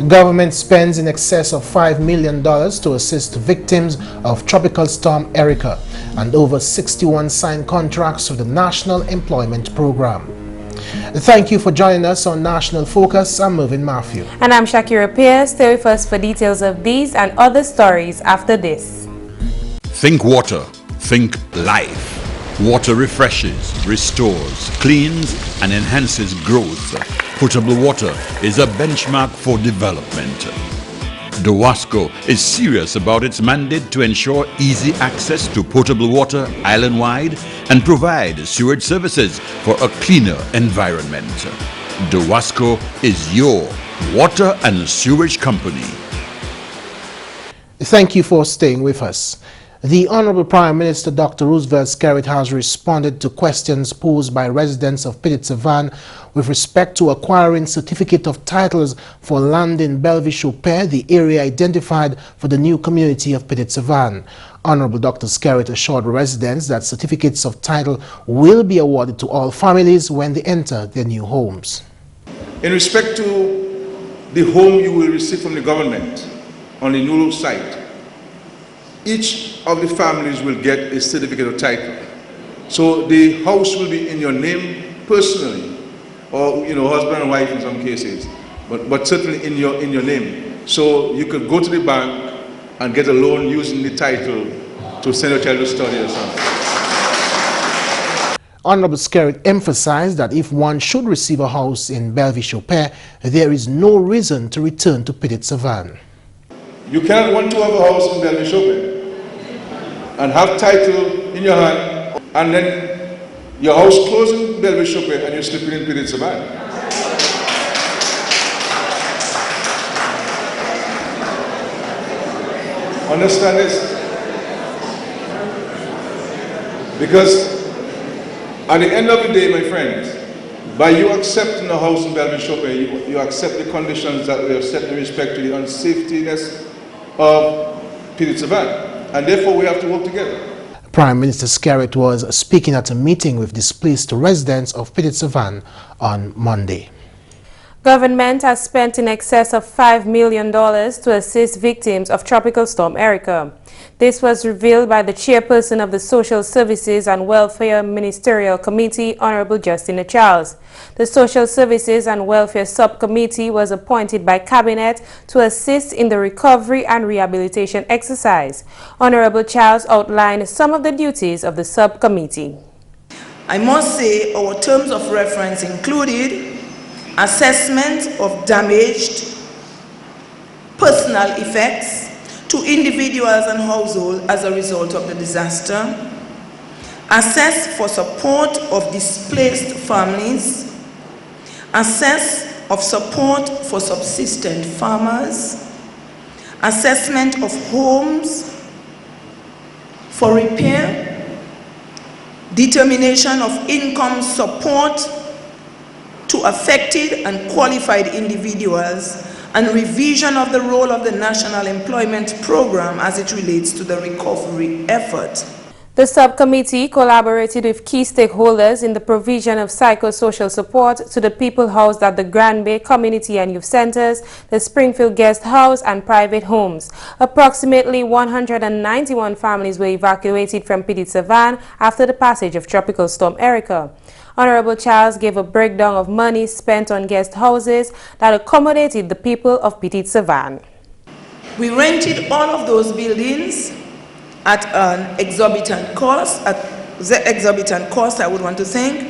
Government spends in excess of $5 million to assist victims of Tropical Storm Erika and over 61 signed contracts with the National Employment Program. Thank you for joining us on National Focus. I'm Mervin. And I'm Shaakira Pierre. Stay with us for details of these and other stories after this. Think water. Think life. Water refreshes, restores, cleans, and enhances growth. Potable water is a benchmark for development. DOWASCO is serious about its mandate to ensure easy access to potable water island-wide and provide sewage services for a cleaner environment. DOWASCO is your water and sewage company. Thank you for staying with us. The Honorable Prime Minister Dr. Roosevelt Skerrit has responded to questions posed by residents of Petite-Savanne with respect to acquiring certificate of titles for land in Bellevue-Chopin, the area identified for the new community of Petite-Savanne. Honorable Dr. Skerrit assured residents that certificates of title will be awarded to all families when they enter their new homes. In respect to the home you will receive from the government on the new site, each of the families will get a certificate of title. So the house will be in your name personally, or husband and wife in some cases, but certainly in your name. So you could go to the bank and get a loan using the title to send your child to study or something. Honorable Skerrit emphasized that if one should receive a house in Bellevue-Chopin, there is no reason to return to Petite-Savanne. You cannot want to have a house in Bellevue-Chopin and have title in your hand, and then your house closed in Bellevue-Chopin and you're sleeping in Petite-Savanne. Understand this? Because at the end of the day, my friends, by you accepting a house in Bellevue-Chopin, you accept the conditions that we have set in respect to the unsafetyness of Petite-Savanne. And therefore we have to work together. Prime Minister Skerrit was speaking at a meeting with displaced residents of Petite-Savanne on Monday. Government has spent in excess of $5 million to assist victims of Tropical Storm Erika. This was revealed by the chairperson of the Social Services and Welfare Ministerial Committee, Honorable Justina Charles. The Social Services and Welfare Subcommittee was appointed by Cabinet to assist in the recovery and rehabilitation exercise. Honorable Charles outlined some of the duties of the subcommittee. I must say our terms of reference included assessment of damaged personal effects to individuals and households as a result of the disaster, assess for support of displaced families, assess of support for subsistent farmers, assessment of homes for repair, determination of income support to affected and qualified individuals, and revision of the role of the National Employment Program as it relates to the recovery effort. The subcommittee collaborated with key stakeholders in the provision of psychosocial support to the people housed at the Grand Bay Community and Youth Centers, the Springfield Guest House, and private homes. Approximately 191 families were evacuated from Petite-Savanne after the passage of Tropical Storm Erika. Honorable Charles gave a breakdown of money spent on guest houses that accommodated the people of Petite-Savanne. We rented all of those buildings at an exorbitant cost, I would want to thank.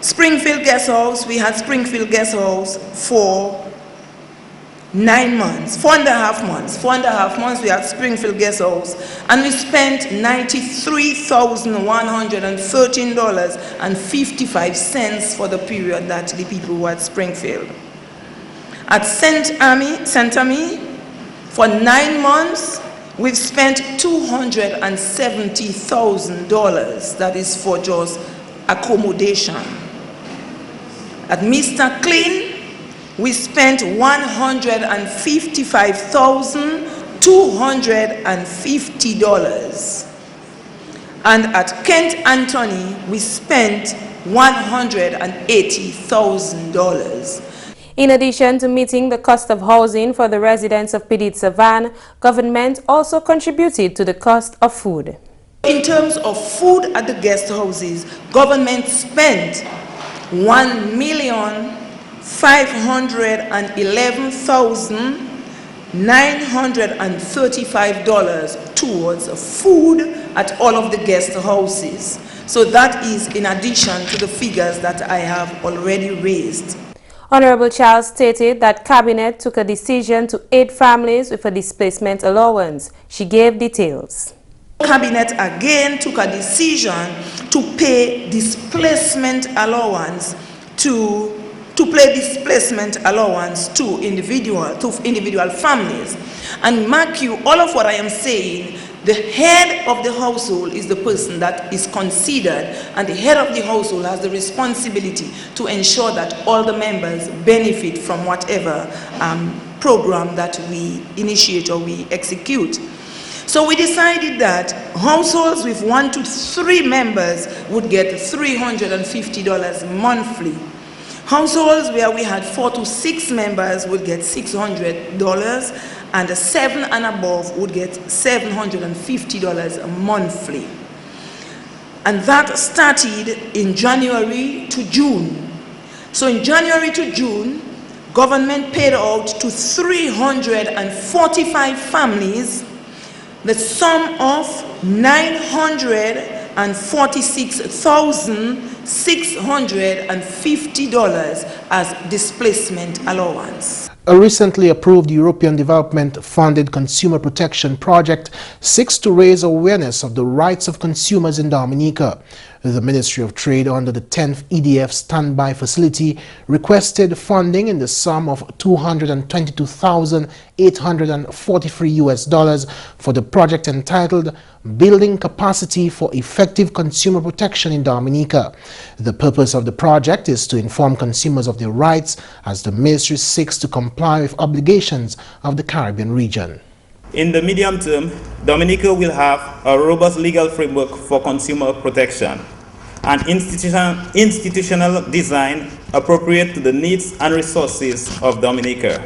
Springfield Guest House, we had Springfield Guest House for 9 months, 4.5 months. 4.5 months we had Springfield Guest House, and we spent $93,113.55 for the period that the people were at Springfield. At St. Ami, for 9 months, we've spent $270,000, that is for just accommodation. At Mr. Clean, we spent $155,250. And at Kent Anthony, we spent $180,000. In addition to meeting the cost of housing for the residents of Petite-Savanne, government also contributed to the cost of food. In terms of food at the guest houses, government spent $1,511,935 towards food at all of the guest houses. So that is in addition to the figures that I have already raised. Honorable Charles stated that Cabinet took a decision to aid families with a displacement allowance. She gave details. Cabinet again took a decision to pay displacement allowance to individual families. And mark you, all of what I am saying, the head of the household is the person that is considered, and the head of the household has the responsibility to ensure that all the members benefit from whatever program that we initiate or we execute. So we decided that households with 1 to 3 members would get $350 monthly. Households where we had 4 to 6 members would get $600, and 7 and above would get $750 monthly. And that started in January to June. So in January to June, government paid out to 345 families the sum of $946,650 as displacement allowance. A recently approved European Development-funded consumer protection project seeks to raise awareness of the rights of consumers in Dominica. The Ministry of Trade, under the 10th EDF Standby Facility, requested funding in the sum of $222,843 for the project entitled Building Capacity for Effective Consumer Protection in Dominica. The purpose of the project is to inform consumers of their rights as the ministry seeks to comply with obligations of the Caribbean region. In the medium term, Dominica will have a robust legal framework for consumer protection, an institutional design appropriate to the needs and resources of Dominica,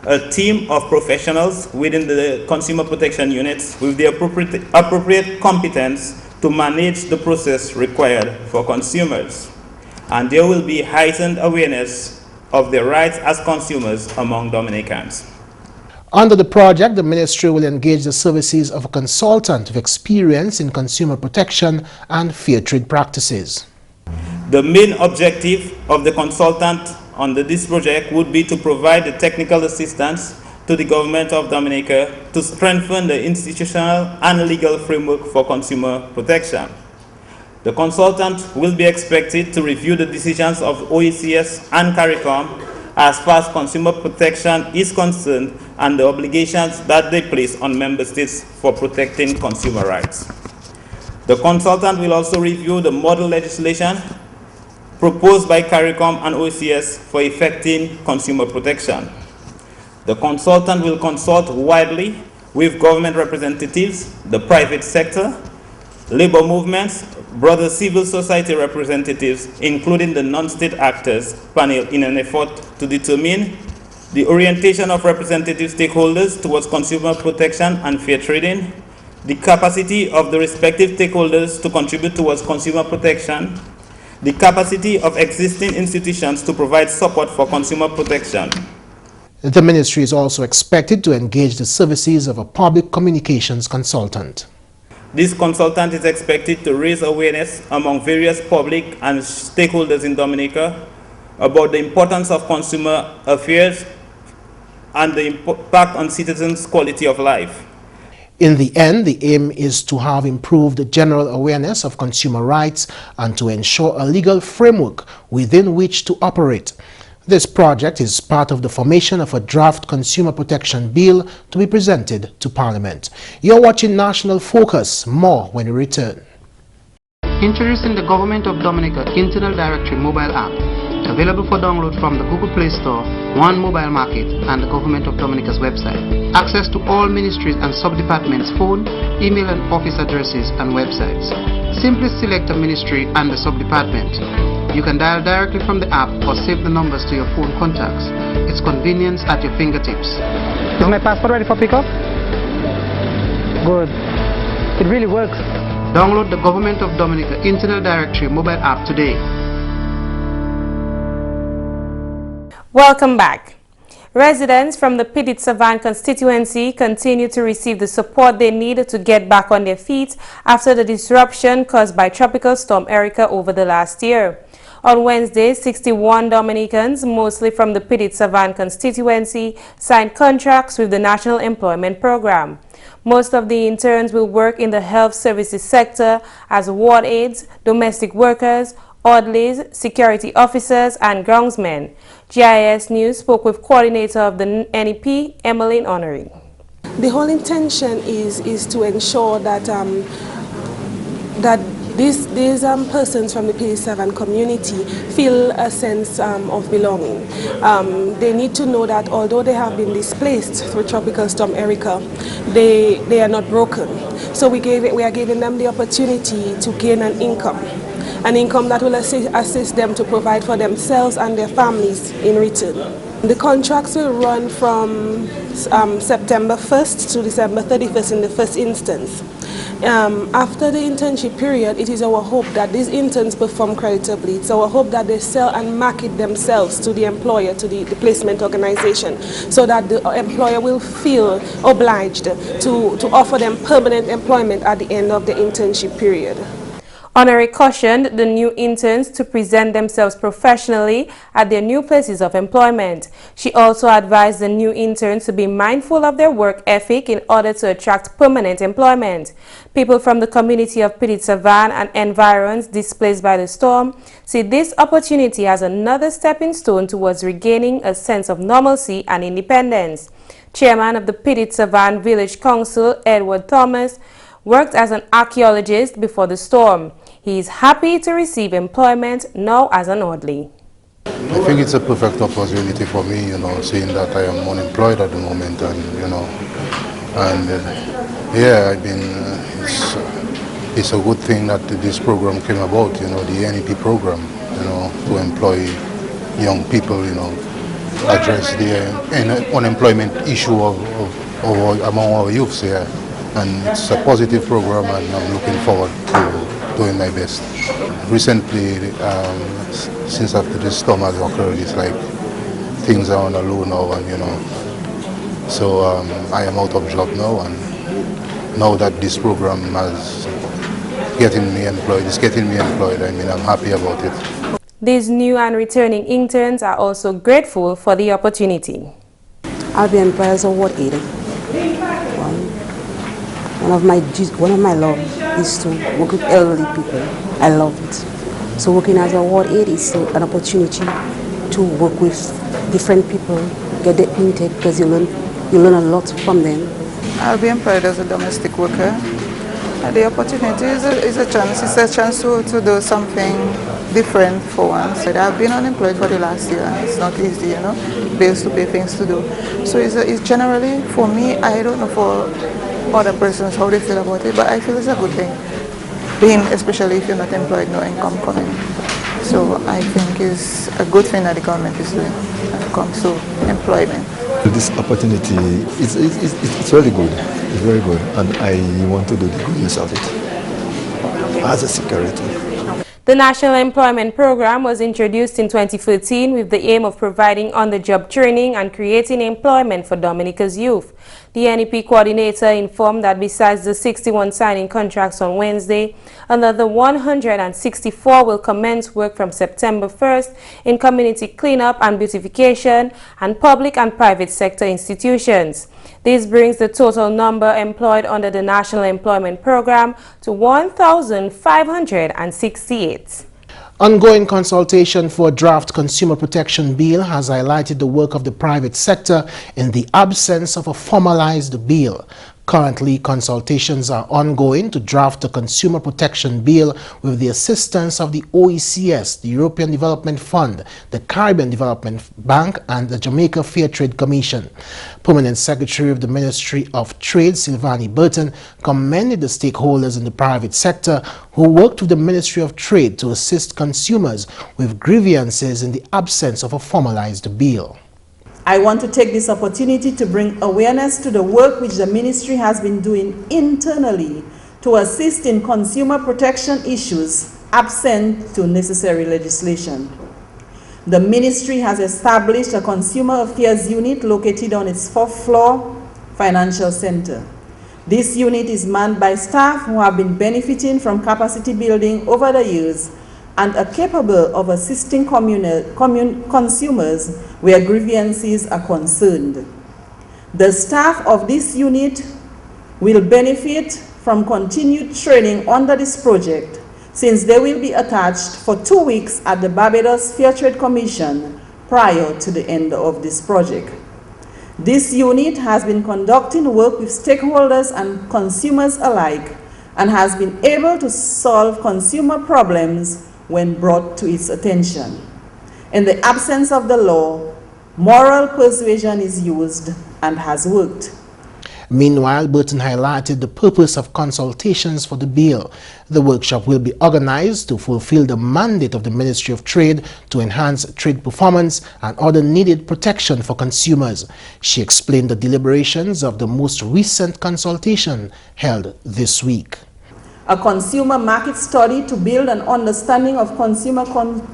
a team of professionals within the consumer protection units with the appropriate competence to manage the process required for consumers, and there will be heightened awareness of their rights as consumers among Dominicans. Under the project, the ministry will engage the services of a consultant with experience in consumer protection and fair trade practices. The main objective of the consultant under this project would be to provide the technical assistance to the government of Dominica to strengthen the institutional and legal framework for consumer protection. The consultant will be expected to review the decisions of OECS and CARICOM as far as consumer protection is concerned and the obligations that they place on member states for protecting consumer rights. The consultant will also review the model legislation proposed by CARICOM and OECS for effecting consumer protection. The consultant will consult widely with government representatives, the private sector, labor movements, broader civil society representatives, including the non-state actors panel, in an effort to determine the orientation of representative stakeholders towards consumer protection and fair trading, the capacity of the respective stakeholders to contribute towards consumer protection, the capacity of existing institutions to provide support for consumer protection. The ministry is also expected to engage the services of a public communications consultant. This consultant is expected to raise awareness among various public and stakeholders in Dominica about the importance of consumer affairs and the impact on citizens' quality of life. In the end, the aim is to have improved general awareness of consumer rights and to ensure a legal framework within which to operate. This project is part of the formation of a draft consumer protection bill to be presented to Parliament. You're watching National Focus. More when we return. Introducing the Government of Dominica Internal Directory mobile app, available for download from the Google Play Store, One Mobile Market, and the Government of Dominica's website. Access to all ministries and sub-departments' phone, email and office addresses and websites. Simply select a ministry and the sub-department. You can dial directly from the app or save the numbers to your phone contacts. It's convenience at your fingertips. Is my passport ready for pickup? Good. It really works. Download the Government of Dominica Internal Directory mobile app today. Welcome back. Residents from the Pitt-Savan constituency continue to receive the support they need to get back on their feet after the disruption caused by Tropical Storm Erika over the last year. On Wednesday, 61 Dominicans, mostly from the Pitt-Savan constituency, signed contracts with the National Employment Program. Most of the interns will work in the health services sector as ward aides, domestic workers, orderlies, security officers, and groundsmen. GIS News spoke with coordinator of the NEP, Emmeline Honoring. The whole intention is to ensure that these persons from the Pitt-Savan community feel a sense of belonging. They need to know that although they have been displaced through Tropical Storm Erika, they are not broken. So we are giving them the opportunity to gain an income that will assist them to provide for themselves and their families in return. The contracts will run from September 1st to December 31st in the first instance. After the internship period, it is our hope that these interns perform creditably. It's our hope that they sell and market themselves to the employer, to the placement organization, so that the employer will feel obliged to offer them permanent employment at the end of the internship period. Honorary cautioned the new interns to present themselves professionally at their new places of employment. She also advised the new interns to be mindful of their work ethic in order to attract permanent employment. People from the community of Pitt-Savan and environs displaced by the storm see this opportunity as another stepping stone towards regaining a sense of normalcy and independence. Chairman of the Pitt-Savan Village Council, Edward Thomas, worked as an archaeologist before the storm. He is happy to receive employment now as an orderly. I think it's a perfect opportunity for me, seeing that I am unemployed at the moment, and yeah, it's a good thing that this program came about, the NEP program, to employ young people, address the unemployment issue among our youths here. And it's a positive program, and I'm looking forward to doing my best. Recently, since after this storm has occurred, it's like things are on a low now, and so I am out of job now, and now that this program is getting me employed, I mean, I'm happy about it. These new and returning interns are also grateful for the opportunity. I'll be employed as a ward aide. One of my love is to work with elderly people. I love it. So working as a ward aide is an opportunity to work with different people, get the intake, because you learn a lot from them. I'll be employed as a domestic worker. The opportunity is a chance. It's a chance to do something different for once. I've been unemployed for the last year, and it's not easy, bills to pay, things to do. So it's generally, for me, I don't know for other persons how they feel about it, but I feel it's a good thing, especially if you're not employed, no income coming. So I think it's a good thing that the government is doing when it comes to employment. This opportunity, it's really good, it's very good, and I want to do the good use of it as a security. The National Employment Program was introduced in 2013 with the aim of providing on-the-job training and creating employment for Dominica's youth. The NEP coordinator informed that besides the 61 signing contracts on Wednesday, another 164 will commence work from September 1st in community cleanup and beautification and public and private sector institutions. This brings the total number employed under the National Employment Program to 1,568. Ongoing consultation for a draft consumer protection bill has highlighted the work of the private sector in the absence of a formalized bill. Currently, consultations are ongoing to draft a consumer protection bill with the assistance of the OECS, the European Development Fund, the Caribbean Development Bank, and the Jamaica Fair Trade Commission. Permanent Secretary of the Ministry of Trade, Sylvani Burton, commended the stakeholders in the private sector who worked with the Ministry of Trade to assist consumers with grievances in the absence of a formalized bill. I want to take this opportunity to bring awareness to the work which the ministry has been doing internally to assist in consumer protection issues absent to necessary legislation. The ministry has established a consumer affairs unit located on its 4th floor financial center. This unit is manned by staff who have been benefiting from capacity building over the years and are capable of assisting consumers where grievances are concerned. The staff of this unit will benefit from continued training under this project, since they will be attached for 2 weeks at the Barbados Fair Trade Commission prior to the end of this project. This unit has been conducting work with stakeholders and consumers alike and has been able to solve consumer problems when brought to its attention. In the absence of the law, moral persuasion is used and has worked. Meanwhile, Burton highlighted the purpose of consultations for the bill. The workshop will be organized to fulfill the mandate of the Ministry of Trade to enhance trade performance and other needed protection for consumers. She explained the deliberations of the most recent consultation held this week. A consumer market study to build an understanding of consumer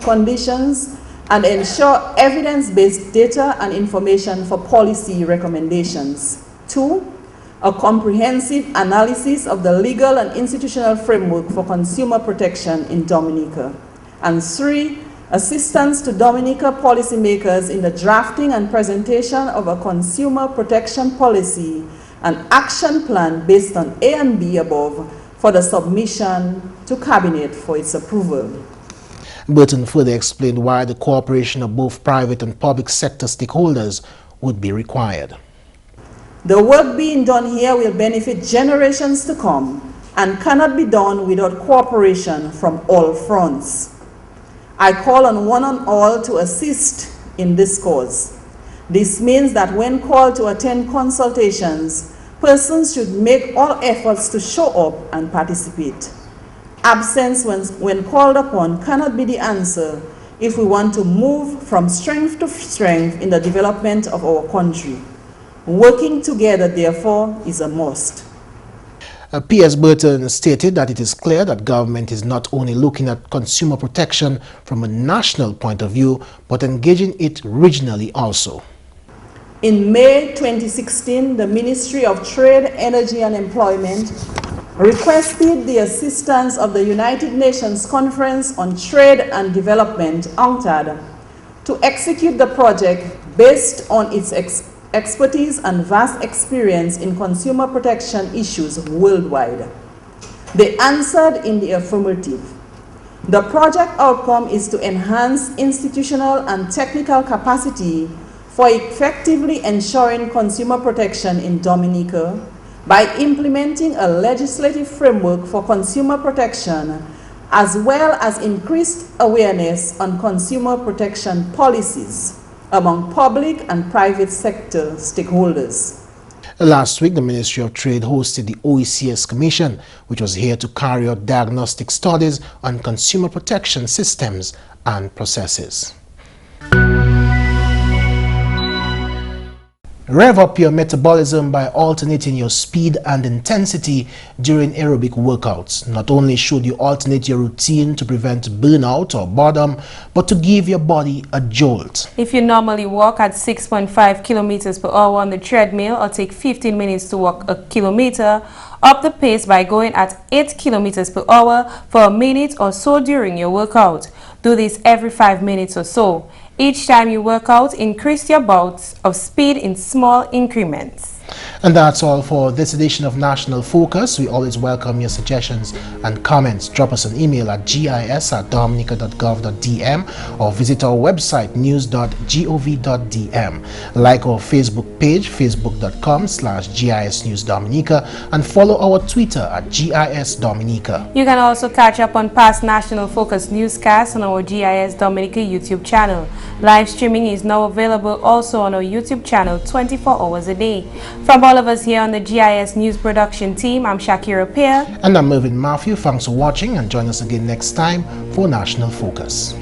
conditions and ensure evidence-based data and information for policy recommendations. 2, a comprehensive analysis of the legal and institutional framework for consumer protection in Dominica. And 3, assistance to Dominica policymakers in the drafting and presentation of a consumer protection policy and action plan based on A and B above for the submission to Cabinet for its approval. Burton further explained why the cooperation of both private and public sector stakeholders would be required. The work being done here will benefit generations to come and cannot be done without cooperation from all fronts. I call on one and all to assist in this cause. This means that when called to attend consultations, persons should make all efforts to show up and participate. Absence when called upon cannot be the answer if we want to move from strength to strength in the development of our country. Working together, therefore, is a must. Pierre Burton stated that it is clear that government is not only looking at consumer protection from a national point of view, but engaging it regionally also. In May 2016, the Ministry of Trade, Energy and Employment requested the assistance of the United Nations Conference on Trade and Development, UNCTAD, to execute the project based on its expertise and vast experience in consumer protection issues worldwide. They answered in the affirmative. The project outcome is to enhance institutional and technical capacity for effectively ensuring consumer protection in Dominica by implementing a legislative framework for consumer protection, as well as increased awareness on consumer protection policies among public and private sector stakeholders. Last week, the Ministry of Trade hosted the OECS Commission, which was here to carry out diagnostic studies on consumer protection systems and processes. Rev up your metabolism by alternating your speed and intensity during aerobic workouts. Not only should you alternate your routine to prevent burnout or boredom, but to give your body a jolt. If you normally walk at 6.5 kilometers per hour on the treadmill or take 15 minutes to walk a kilometer, up the pace by going at 8 kilometers per hour for a minute or so during your workout. Do this every 5 minutes or so. Each time you work out, increase your bouts of speed in small increments. And that's all for this edition of National Focus. We always welcome your suggestions and comments. Drop us an email at gis@dominica.gov.dm or visit our website news.gov.dm. Like our Facebook page, facebook.com/GIS News Dominica, and follow our Twitter at GIS Dominica. You can also catch up on past National Focus newscasts on our GIS Dominica YouTube channel. Live streaming is now available also on our YouTube channel 24 hours a day. From all of us here on the GIS News Production team, I'm Shaakira Pierre. And I'm Mervin. Thanks for watching, and join us again next time for National Focus.